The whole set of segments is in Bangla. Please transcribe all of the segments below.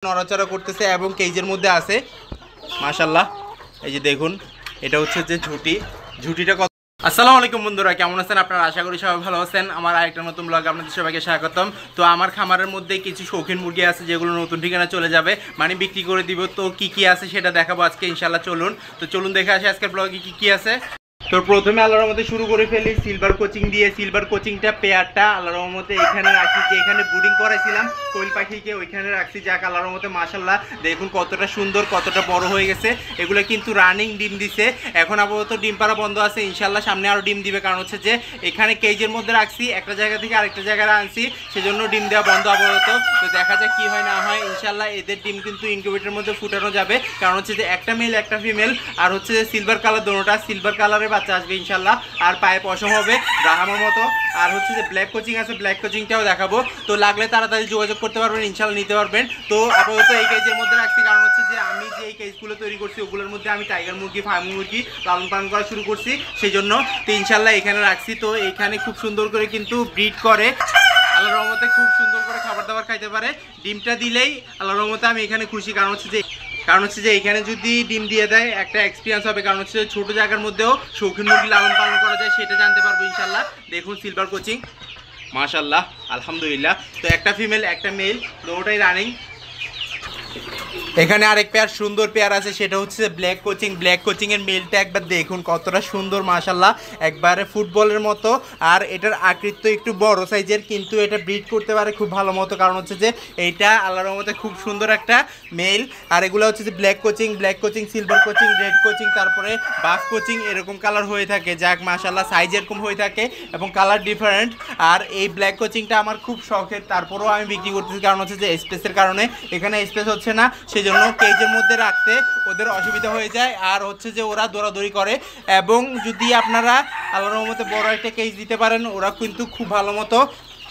নড়াচড়া করতেছে এবং কেজের মধ্যে আছে মাশাআল্লাহ। এই যে দেখুন, এটা হচ্ছে যে ঝুটিটা কত। আসসালামু আলাইকুম বন্ধুরা, কেমন আছেন আপনারা? আশা করি সবাই ভালো আছেন। আমার আরেকটা নতুন ব্লগ আপনাদের সবাইকে স্বাগতম। তো আমার খামারের মধ্যে কিছু শৌখিন মুরগি আছে যেগুলো নতুন ঠিকানা চলে যাবে, মানে বিক্রি করে দিব। তো কি কি আছে সেটা দেখাবো আজকে ইনশাআল্লাহ। চলুন দেখে আসি আজকের ব্লগে কি কি আছে। তো প্রথমে আল্লাহর রহমতে শুরু করে ফেলি সিলভার কোচিং দিয়ে। সিলভার কোচিংটা পেয়ারটা আল্লাহর রহমতে এখানে রাখছি, যে এখানে ব্রুডিং করাইছিলাম কোয়েল পাখিকে, ওইখানে রাখছি। যাক আল্লাহর রহমতে মাশাআল্লাহ, দেখুন কতটা সুন্দর, কতটা বড় হয়ে গেছে। এগুলো কিন্তু রানিং ডিম দিছে, এখন আপাতত ডিম পাড়া বন্ধ আছে। ইনশাআল্লাহ সামনে আরও ডিম দিবে, কারণ হচ্ছে যে এখানে কেজের মধ্যে রাখছি, একটা জায়গা থেকে আরেকটা জায়গায় আনছি, সেজন্য ডিম দেওয়া বন্ধ আপাতত। তো দেখা যাক কি হয় না হয়। ইনশাআল্লাহ এদের ডিম কিন্তু ইনকিউবেটরের মধ্যে ফুটানো যাবে, কারণ হচ্ছে যে একটা মেল একটা ফিমেল, আর হচ্ছে যে সিলভার কালার, দোনোটা সিলভার কালারের বাচ্চা আসবে ইনশাআল্লাহ। আর পায়ে পশম হবে ব্রাহ্মার মতো। আর হচ্ছে যে ব্ল্যাক কোচিং আছে, ব্ল্যাক কোচিংটাও দেখাবো। তো লাগলে তাড়াতাড়ি যোগাযোগ করতে পারবেন, ইনশাআল্লাহ নিতে পারবেন। তো আপাতত এই কেজের মধ্যে রাখছি, কারণ হচ্ছে যে আমি যে এই কেজগুলো তৈরি করছি ওগুলোর মধ্যে আমি টাইগার মুরগি, ফার্ম মুরগি লালন পালন করা শুরু করছি, সেই জন্য তো ইনশাআল্লাহ এখানে রাখছি। তো এখানে খুব সুন্দর করে কিন্তু ব্রিড করে, আল্লাহর রহমতে খুব সুন্দর করে খাবার দাবার খাইতে পারে। ডিমটা দিলেই আল্লাহর রহমতে আমি এখানে খুশি, কারণ হচ্ছে যে এখানে যদি ডিম দিয়ে দেয় একটা এক্সপিরিয়েন্স হবে, কারণ হচ্ছে ছোট জায়গার মধ্যেও শৌখিন মুরগি লালন পালন করা যায় সেটা জানতে পারবো ইনশাআল্লাহ। দেখুন সিলভার কোচিং মাশাআল্লাহ, আলহামদুলিল্লাহ। তো একটা ফিমেল একটা মেল, দুটোটাই রানিং। এখানে আরেক পেয়ার সুন্দর পেয়ার আছে, সেটা হচ্ছে ব্ল্যাক কোচিং। ব্ল্যাক কোচিং এর মেলটা একবার দেখুন কতটা সুন্দর মাশাআল্লাহ, একবারে ফুটবলের মতো। আর এটার আকৃতি একটু বড় সাইজের, কিন্তু এটা ব্রিড করতে পারে খুব ভালো মতো, কারণ হচ্ছে যে এইটা আল্লাহর রহমতে খুব সুন্দর একটা মেল। আর এগুলো হচ্ছে যে black coaching, silver coaching, red coaching, তারপরে বাফ কোচিং, এরকম কালার হয়ে থাকে। যাক মাশাআল্লাহ, সাইজ এরকম হয়ে থাকে এবং কালার ডিফারেন্ট। আর এই ব্ল্যাক কোচিংটা আমার খুব শখের, তারপরেও আমি বিক্রি করতেছি, কারণ হচ্ছে যে স্পেসের কারণে এখানে স্পেস হচ্ছে না, সেজন্য কেজের মধ্যে রাখতে ওদের অসুবিধা হয়ে যায়। আর হচ্ছে যে ওরা দৌড়াদৌড়ি করে, এবং যদি আপনারা আল্লাহর রহমতে বড় একটা কেজ দিতে পারেন, ওরা কিন্তু খুব ভালো মতো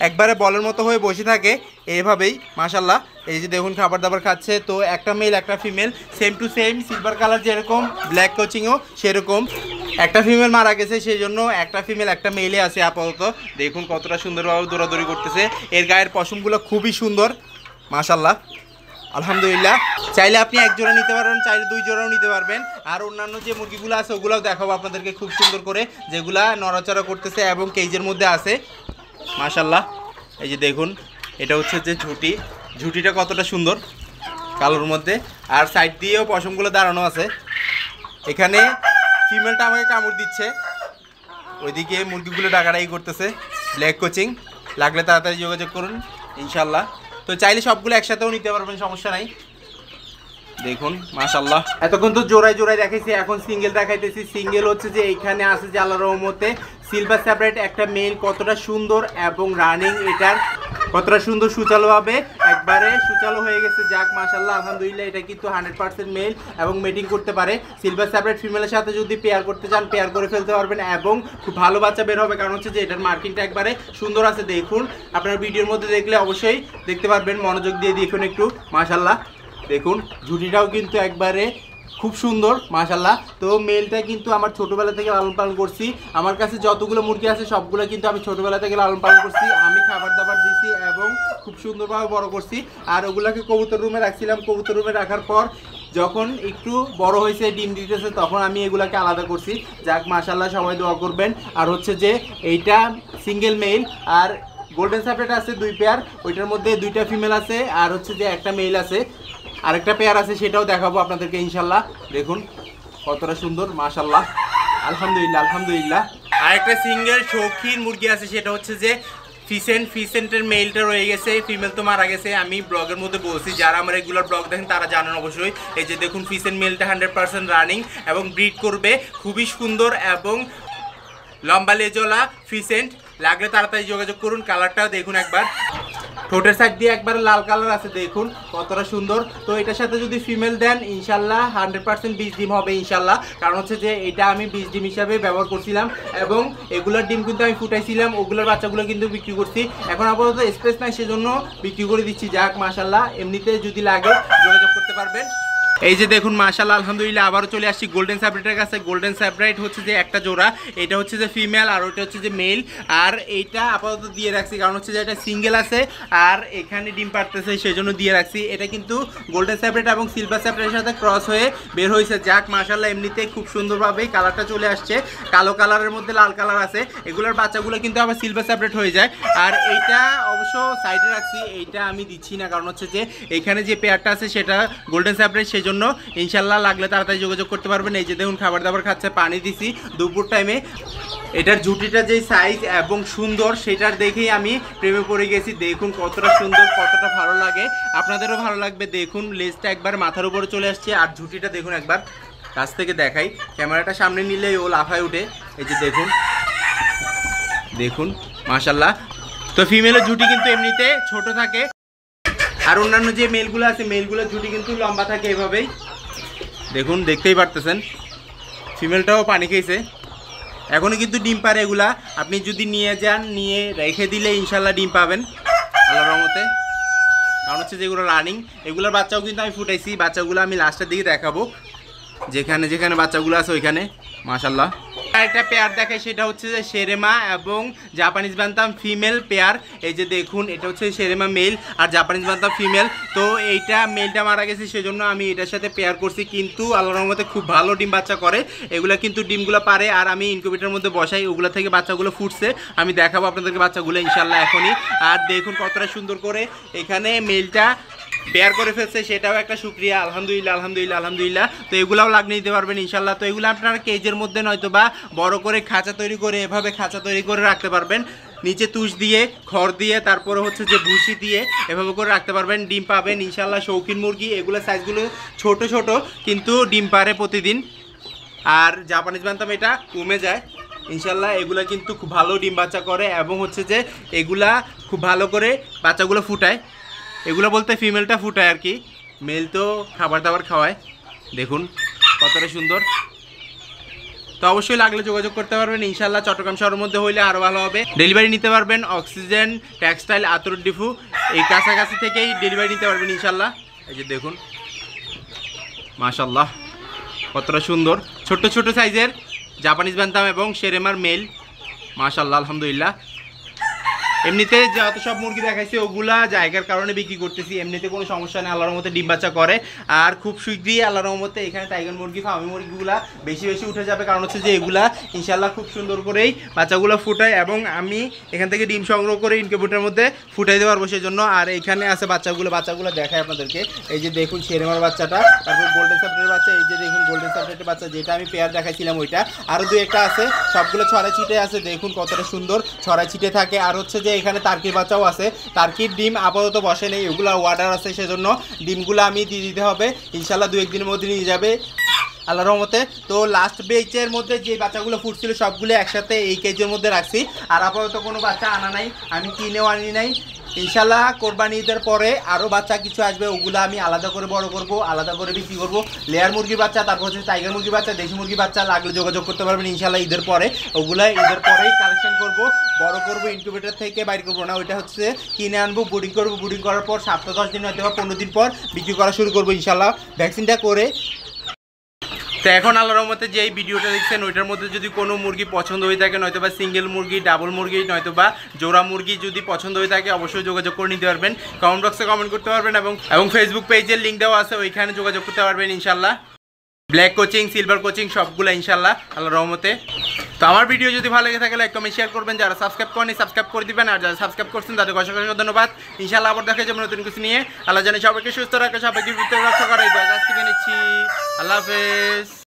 একবারে বলের মতো হয়ে বসে থাকে এইভাবেই মাশাআল্লাহ। এই যে দেখুন খাবার দাবার খাচ্ছে। তো একটা মেল একটা female, same to same silver colour যেরকম, ব্ল্যাক কোচিংও সেরকম। একটা ফিমেল মারা গেছে, সেই জন্য একটা ফিমেল একটা মেলে আছে আপাতত। দেখুন কতটা সুন্দরভাবে দৌড়াদৌড়ি করতেছে। এর গায়ের পশমগুলো খুবই সুন্দর মাশাআল্লাহ, আলহামদুলিল্লাহ। চাইলে আপনি এক জোড়া নিতে পারবেন, চাইলে দুই জোড়াও নিতে পারবেন। আর অন্যান্য যে মুরগিগুলো আছে ওগুলোও দেখাবো আপনাদেরকে খুব সুন্দর করে, যেগুলা নড়াচড়া করতেছে এবং কেজের মধ্যে আছে মাশাআল্লাহ। এই যে দেখুন, এটা হচ্ছে যে ঝুটিটা কতটা সুন্দর কালোর মধ্যে, আর সাইড দিয়েও পশমগুলো দাঁড়ানো আছে। এখানে ফিমেলটা আমাকে কামড় দিচ্ছে, ওইদিকে মুরগিগুলো ডাকাডাকি করতেছে। ব্ল্যাক কোচিং, লাগলে তাড়াতাড়ি যোগাযোগ করুন ইনশাআল্লাহ। তো চাইলে সবগুলো একসাথেও নিতে পারবেন, সমস্যা নাই। দেখুন মাশাআল্লাহ, এতক্ষণ তো জোড়ায় দেখাইছি, এখন সিঙ্গেল দেখাইতেছি। সিঙ্গেল হচ্ছে যে এইখানে আছে যে আল্লাহর রহমতে সিলভার সেপারেট একটা মেল, কতটা সুন্দর এবং রানিং, এটার কতটা সুন্দর সুচালুভাবে একবারে সুচালু হয়ে গেছে। যাক মাশাআল্লাহ, আলহামদুলিল্লাহ। এটা কিন্তু 100% মেল এবং মেটিং করতে পারে। সিলভার সেপারেট ফিমেলের সাথে যদি পেয়ার করতে চান পেয়ার করে ফেলতে পারবেন, এবং খুব ভালো বাচ্চা বের হবে, কারণ হচ্ছে যে এটার মার্কিংটা একবারে সুন্দর আছে। দেখুন আপনার ভিডিওর মধ্যে দেখলে অবশ্যই দেখতে পারবেন, মনোযোগ দিয়ে দেখুন একটু মাশাআল্লাহ। দেখুন ঝুটিটাও কিন্তু একবারে খুব সুন্দর মাশাআল্লাহ। তো মেলটা কিন্তু আমার ছোটোবেলা থেকে লালন পালন করছি। আমার কাছে যতগুলো মুরগি আছে সবগুলো কিন্তু আমি ছোটোবেলা থেকে লালন পালন করছি। আমি খাবার দাবার দিছি এবং খুব সুন্দরভাবে বড় করছি। আর ওগুলোকে কবুতর রুমে রাখছিলাম। কবুতর রুমে রাখার পর যখন একটু বড় হয়েছে, ডিম দিতেছে, তখন আমি এগুলাকে আলাদা করছি। যাক মাশাআল্লাহ, সবাই দোয়া করবেন। আর হচ্ছে যে এইটা সিঙ্গেল মেল, আর গোল্ডেন সেপারেট আছে 2 পেয়ার, ওইটার মধ্যে 2টা ফিমেল আছে, আর হচ্ছে যে একটা মেল আছে, আরেকটা পেয়ার আছে, সেটাও দেখাবো আপনাদেরকে ইনশাআল্লাহ। দেখুন কতটা সুন্দর মাশাআল্লাহ, আলহামদুলিল্লাহ। আর একটা সিঙ্গেল শৌখিন মুরগি আছে, সেটা হচ্ছে যে ফিসেন্টের মেলটা রয়ে গেছে, ফিমেল তো মারা গেছে। আমি ব্লগের মধ্যে বলছি, যারা আমার রেগুলার ব্লগ দেখেন তারা জানেন অবশ্যই। এই যে দেখুন ফিসেন্ট মেলটা 100% রানিং এবং ব্রিড করবে, খুবই সুন্দর এবং লম্বা লেজওয়ালা ফিসেন্ট। লাগলে তাড়াতাড়ি যোগাযোগ করুন। কালারটাও দেখুন একবার, ঠোঁটের সাইড দিয়ে একবার লাল কালার আছে, দেখুন কতটা সুন্দর। তো এটার সাথে যদি ফিমেল দেন ইনশাআল্লাহ 100% 20 ডিম হবে ইনশাআল্লাহ, কারণ হচ্ছে যে এটা আমি 20 ডিম হিসাবে ব্যবহার করছিলাম, এবং এগুলোর ডিম কিন্তু আমি ফুটাইছিলাম, ওগুলোর বাচ্চাগুলো কিন্তু বিক্রি করছি। এখন আপাতত স্পেস নাই, সেজন্য বিক্রি করে দিচ্ছি। যাক মাশাআল্লাহ, এমনিতে যদি লাগে যোগাযোগ করতে পারবেন। এই যে দেখুন মাশাআল্লাহ আলহামদুলিল্লাহ আবারও চলে আসছি গোল্ডেন স্যাপ্রাইটের কাছে। গোল্ডেন স্যাপ্রাইট হচ্ছে যে একটা জোড়া, এটা হচ্ছে যে ফিমেল আর ওটা হচ্ছে যে মেল। আর এইটা আপাতত দিয়ে রাখছি কারণ হচ্ছে যে এটা সিঙ্গেল আছে আর এখানে ডিম পাড়তেছে সেজন্য দিয়ে রাখছি। এটা কিন্তু গোল্ডেন স্যাপ্রাইট এবং সিলভার স্যাপ্রাইটের সাথে ক্রস হয়ে বের হয়েছে। যাক মাশাআল্লাহ এমনিতে খুব সুন্দরভাবেই কালারটা চলে আসছে, কালো কালারের মধ্যে লাল কালার আছে। এগুলোর বাচ্চাগুলো কিন্তু আবার সিলভার স্যাপ্রাইট হয়ে যায়। আর এইটা অবশ্য সাইডে রাখছি, এইটা আমি দিচ্ছি না কারণ হচ্ছে যে এখানে যে পেয়ারটা আছে সেটা গোল্ডেন স্যাপ্রাইট, সেজন্য ইনশাল্লাহ লাগলে তাড়াতাড়ি যোগাযোগ করতে পারবেন। এই যে দেখুন খাবার দাবার খাচ্ছে, পানি দিছি দুপুর টাইমে। এটার জুটিটা যে সাইজ এবং সুন্দর সেটার দেখেই আমি প্রেমে পড়ে গেছি। দেখুন কতটা সুন্দর, কতটা ভালো লাগে, আপনাদেরও ভালো লাগবে। দেখুন লেজটা একবার মাথার উপরে চলে আসছে আর ঝুটিটা দেখুন একবার কাছ থেকে দেখাই, ক্যামেরাটা সামনে নিলেই ও লাফায় উঠে। এই যে দেখুন দেখুন মাশাআল্লাহ। তো ফিমেলের ঝুটি কিন্তু এমনিতে ছোট থাকে আর অন্যান্য যে মেলগুলো আছে মেলগুলোর ঝুটি কিন্তু লম্বা থাকে এভাবেই। দেখুন দেখতেই পারতেছেন ফিমেলটাও পানি খেয়েছে, এখনও কিন্তু ডিম পারে। এগুলা আপনি যদি নিয়ে যান, নিয়ে রেখে দিলে ইনশাল্লাহ ডিম পাবেন আল্লাহর রহমতে। কারণ হচ্ছে যেগুলো রানিং, এগুলোর বাচ্চাও কিন্তু আমি ফুটাইছি। বাচ্চাগুলো আমি লাস্টের দিকে দেখাবো, যেখানে যেখানে বাচ্চাগুলো আছে ওইখানে মাশাআল্লাহ। একটা পেয়ার দেখায় সেটা হচ্ছে যে শেরেমা এবং জাপানিজ বান্তাম ফিমেল পেয়ার। এই যে দেখুন এটা হচ্ছে শেরেমা মেল আর জাপানিজ বান্তাম ফিমেল। তো এইটা মেলটা মারা গেছে সেজন্য আমি এটার সাথে পেয়ার করছি, কিন্তু আল্লাহর রহমতে খুব ভালো ডিম বাচ্চা করে। এগুলা কিন্তু ডিমগুলো পারে আর আমি ইনকিউবেটরের মধ্যে বসাই, ওগুলো থেকে বাচ্চাগুলো ফুটছে। আমি দেখাবো আপনাদেরকে বাচ্চাগুলো ইনশাল্লাহ এখনই। আর দেখুন কতটা সুন্দর করে এখানে মেলটা পেয়ার করে ফেলছে, সেটাও একটা শুকরিয়া। আলহামদুলিল্লাহ আলহামদুলিল্লাহ আলহামদুলিল্লাহ। তো এগুলাও লাগিয়ে নিতে পারবেন ইনশাল্লাহ। তো এগুলো আপনারা কেজের মধ্যে নয়তো বা বড় করে খাঁচা তৈরি করে এভাবে খাঁচা তৈরি করে রাখতে পারবেন, নিচে তুষ দিয়ে খড় দিয়ে তারপরে হচ্ছে যে ভুসি দিয়ে এভাবে করে রাখতে পারবেন, ডিম পাবেন ইনশাল্লাহ। শৌখিন মুরগি এগুলো সাইজগুলো ছোট ছোট কিন্তু ডিম পারে প্রতিদিন। আর জাপানিজ বান্তাম এটা কমে যায় ইনশাল্লাহ। এগুলা কিন্তু খুব ভালো ডিম বাচ্চা করে এবং হচ্ছে যে এগুলা খুব ভালো করে বাচ্চাগুলো ফুটায়। এগুলো বলতে ফিমেলটা ফুটায় আর কি, মেল তো খাবার দাবার খাওয়ায়। দেখুন কতটা সুন্দর। তো অবশ্যই লাগলে যোগাযোগ করতে পারবেন ইনশাল্লাহ। চট্টগ্রাম শহরের মধ্যে হইলে আরও ভালো হবে। ডেলিভারি নিতে পারবেন অক্সিজেন টেক্সটাইল আতর ডিফু, এই কাছাকাছি থেকেই ডেলিভারি নিতে পারবেন ইনশাল্লাহ। এই যে দেখুন মাশাআল্লাহ কতটা সুন্দর ছোট্ট ছোট সাইজের জাপানিজ বান্তাম এবং শেরেমার মেল মাশাআল্লাহ আলহামদুলিল্লাহ। এমনিতে যত সব মুরগি দেখাইছি ওগুলা জায়গার কারণে বিক্রি করতেছি, এমনিতে কোনো সমস্যা নেই। আল্লাহর রহমতে ডিম বাচ্চা করে আর খুব শীঘ্রই আল্লাহর রহমতে এখানে টাইগার মুরগি ফার্মি মুরগিগুলা বেশি বেশি উঠে যাবে। কারণ হচ্ছে যে এগুলা ইনশাল্লাহ খুব সুন্দর করেই বাচ্চাগুলো ফুটায় এবং আমি এখান থেকে ডিম সংগ্রহ করে ইনকিউবেটরের মধ্যে ফুটাইতে পারবো সেজন্য। আর এখানে আছে বাচ্চাগুলো দেখায় আপনাদেরকে। এই যে দেখুন শেরেমার বাচ্চাটা, তারপর গোল্ডেন স্যাপ্রাইটের বাচ্চা। এই যে দেখুন গোল্ডেন স্যাপ্রাইটের বাচ্চা যেটা আমি পেয়ার দেখাইছিলাম ওইটা, আরও দু একটা আছে, সবগুলো ছড়াই ছিটে আছে। দেখুন কতটা সুন্দর ছড়াই ছিটে থাকে। আর হচ্ছে যে এখানে টার্কির বাচ্চাও আছে, টার্কির ডিম আপাতত বসে নেই, এগুলো অর্ডার আছে সেজন্য ডিমগুলো আমি দিয়ে দিতে হবে ইনশাল্লাহ। 2-1 দিনের মধ্যে নিয়ে যাবে আল্লাহর রহমতে। তো লাস্ট বেচের মধ্যে যে বাচ্চাগুলো ফুটছিল সবগুলো একসাথে এই কেজের মধ্যে রাখছি। আর আপাতত কোনো বাচ্চা আনা নাই, আমি কিনেও আনি নাই। ইনশাল্লাহ কোরবানি ঈদের পরে আরও বাচ্চা কিছু আসবে, ওগুলো আমি আলাদা করে বড় করব, আলাদা করে বিক্রি করব। লেয়ার মুরগির বাচ্চা, তারপর হচ্ছে টাইগার মুরগির বাচ্চা, দেশি মুরগির বাচ্চা লাগলে যোগাযোগ করতে পারবেন ইনশাল্লাহ ঈদের পরে। ওগুলো ঈদের পরেই কালেকশন করব, বড় করব, ইনকিউবেটর থেকে বাইর করবো না। ওইটা হচ্ছে কিনে আনবো, বুডিং করবো, বুডিং করার পর 7-10 দিন হয়তো বা 15 দিন পর বিক্রি করা শুরু করবো ইনশাল্লাহ ভ্যাকসিনটা করে। তো এখন আল্লাহর রহমতে যে এই ভিডিওটা দেখছেন ওইটার মধ্যে যদি কোনো মুরগি পছন্দ হয়ে থাকে, নয়তো বা সিঙ্গেল মুরগি, ডাবল মুরগি, নয়তো বা জোড়া মুরগি যদি পছন্দ হয়ে থাকে অবশ্যই যোগাযোগ করে নিতে পারবেন। কমেন্ট বক্সে কমেন্ট করতে পারবেন এবং ফেসবুক পেজের লিঙ্ক দেওয়া আছে, ওইখানে যোগাযোগ করতে পারবেন ইনশাল্লাহ। ব্ল্যাক কোচিং, সিলভার কোচিং সবগুলো ইনশাল্লাহ আল্লাহর রহমতে। তো আমার ভিডিও যদি ভালো লেগে থাকে লাইক কমেন্ট শেয়ার করবেন, যারা সাবস্ক্রাইব করেনি সাবস্ক্রাইব করে দিবেন, আর যারা সাবস্ক্রাইব করছেন তাদের অসংখ্য ধন্যবাদ। ইনশাল্লাহ আবার দেখা যাবে নতুন কিছু নিয়ে। আল্লাহ জানে সবাইকে সুস্থ রাখে, সবাইকে রক্ষা করে। আজকে নিচ্ছি, আল্লাহ হাফেজ।